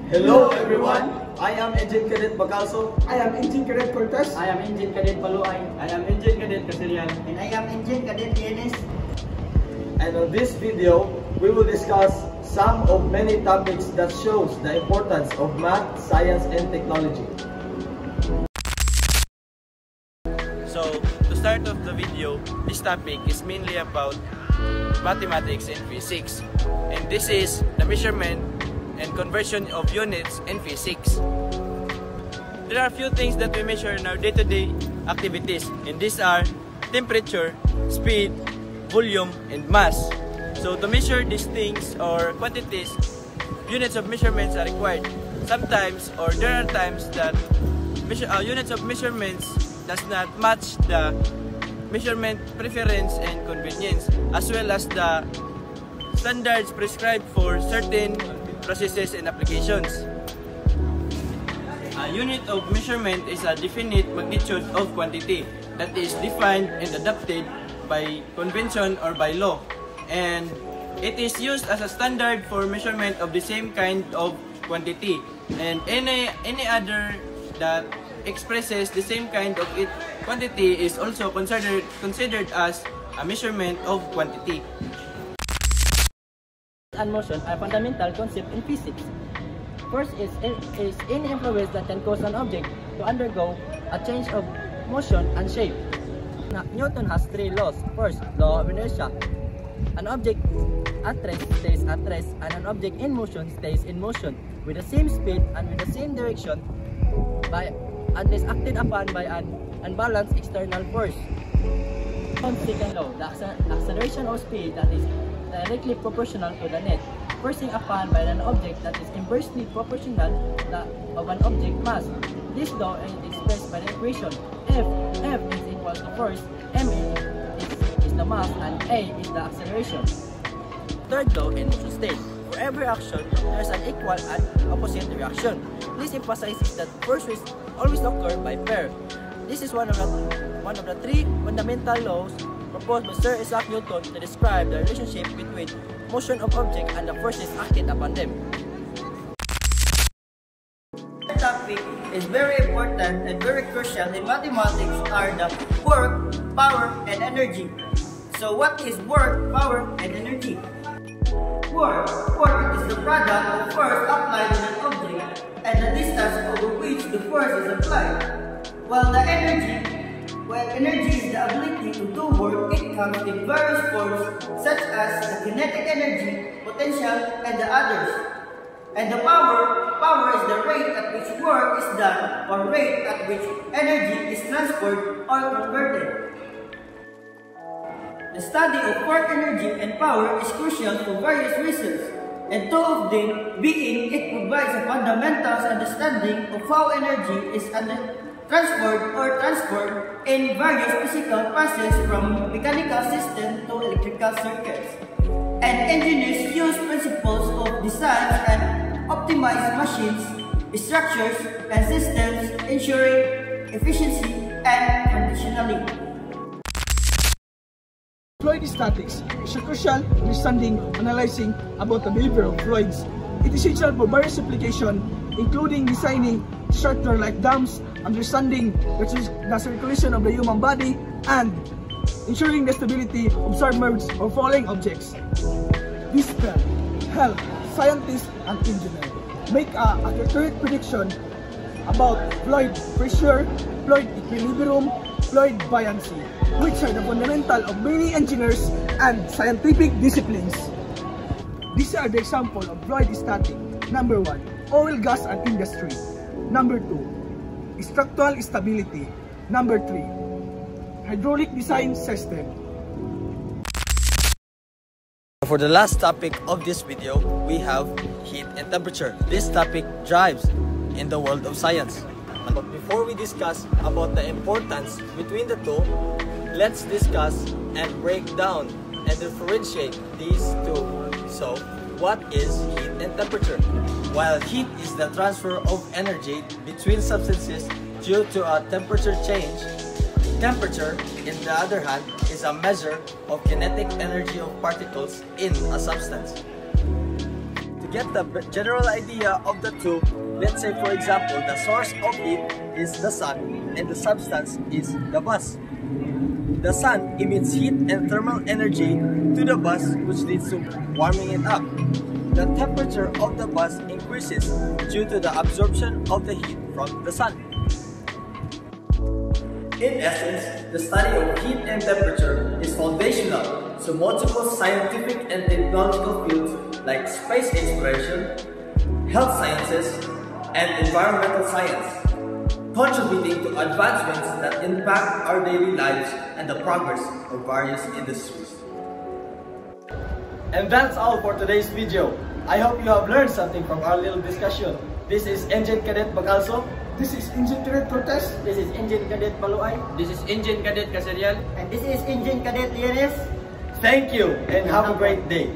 Hello everyone, I am Engine Cadet Bacalso. I am Engine Cadet Cortez. I am Engine Cadet Paluay. I am Engine Cadet Casilian. And I am Engine Cadet Yenes. And on this video, we will discuss some of many topics that shows the importance of math, science, and technology. So, to start off the video, this topic is mainly about mathematics and physics. And this is the measurement and conversion of units in physics. There are a few things that we measure in our day-to-day activities, and these are temperature, speed, volume, and mass. So to measure these things or quantities, units of measurements are required. Sometimes, or there are times that units of measurements does not match the measurement preference and convenience, as well as the standards prescribed for certain processes and applications. A unit of measurement is a definite magnitude of quantity that is defined and adopted by convention or by law, and it is used as a standard for measurement of the same kind of quantity, and any other that expresses the same kind of quantity is also considered as a measurement of quantity. And motion are fundamental concepts in physics. First is any influence that can cause an object to undergo a change of motion and shape. Newton has three laws. First, law of inertia. An object at rest stays at rest, and an object in motion stays in motion with the same speed and with the same direction unless acted upon by an unbalanced external force. Second law, the acceleration of speed that is directly proportional to the net, forcing upon by an object that is inversely proportional of an object mass. This law is expressed by the equation F is equal to force, m is the mass, and a is the acceleration. Third law in motion state. For every action, there is an equal and opposite reaction. This emphasizes that forces always occur by pair. This is one of the three fundamental laws proposed by Sir Isaac Newton to describe the relationship between motion of objects and the forces acted upon them. The topic is very important and very crucial in mathematics are the work, power, and energy. So what is work, power, and energy? Work is the product of force applied on an object and the distance over which the force is applied. While the energy is the ability to do work. It comes in various forms such as the kinetic energy, potential, and the others. And the power is the rate at which work is done or rate at which energy is transferred or converted. The study of work, energy, and power is crucial for various reasons, and two of them being it provides a fundamental understanding of how energy is transferred in various physical processes from mechanical systems to electrical circuits. And engineers use principles of design and optimize machines, structures, and systems, ensuring efficiency and functionality. Fluid statics is a crucial understanding analyzing about the behavior of fluids. It is essential for various applications, including designing structure like dams, understanding the circulation of the human body, and ensuring the stability of submerged or falling objects. This can help scientists and engineers make an accurate prediction about fluid pressure, fluid equilibrium, fluid buoyancy, which are the fundamental of many engineers and scientific disciplines. These are the examples of fluid statics. Number 1, oil, gas, and industry. Number 2, structural stability. Number 3, hydraulic design system. For the last topic of this video, we have heat and temperature. This topic drives in the world of science. But before we discuss about the importance between the two, let's discuss and break down and differentiate these two. So, what is heat and temperature? While heat is the transfer of energy between substances due to a temperature change, temperature, on the other hand, is a measure of kinetic energy of particles in a substance. To get the general idea of the two, let's say for example, the source of heat is the sun and the substance is the bus. The sun emits heat and thermal energy to the bus, which leads to warming it up. The temperature of the bus increases due to the absorption of the heat from the sun. In essence, the study of heat and temperature is foundational to multiple scientific and technological fields like space exploration, health sciences, and environmental science, contributing to advancements that impact our daily lives and the progress of various industries. And that's all for today's video. I hope you have learned something from our little discussion. This is Engine Cadet Bacalso. This is Engine Cadet Cortez. This is Engine Cadet Baluay. This is Engine Cadet Casarial. And this is Engine Cadet Lienes. Thank you and have a great day.